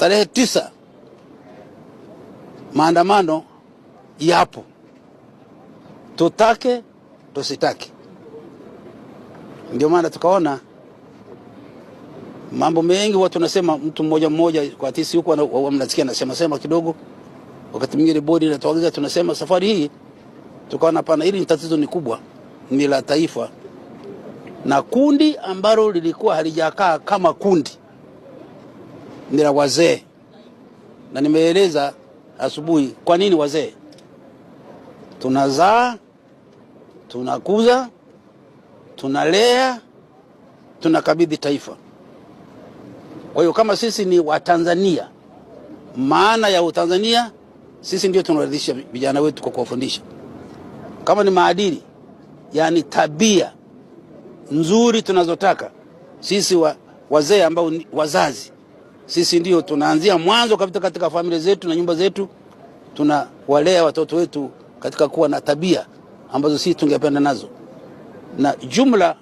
tarehe 9 maandamano yapo, tutake tusitake. Ndio maana tukaona mambo mengi watu nasema mtu mmoja mmoja kwa tisi huko mnasikia nasema kidogo, wakati mwingine bodi inatuagiza tunasema. Safari hii tukaona hapana, hili tatizo ni kubwa, ni la taifa, na kundi ambalo lilikuwa halijakaa kama kundi ni la wazee. Na nimeeleza asubuhi kwa nini wazee. Tunazaa, tunakuza, tunalea, tunakabidhi taifa. Kwa hiyo kama sisi ni Watanzania, maana ya Utanzania sisi ndio tunaridhisha vijana wetu kwa kuwafundisha. Kama ni maadili, yani tabia nzuri tunazotaka sisi wazee ambao ni wazazi, sisi ndio tunaanzia mwanzo kabisa katika familia zetu na nyumba zetu. Tunawalea watoto wetu katika kuwa na tabia ambazo sisi tungependa nazo. Na jumla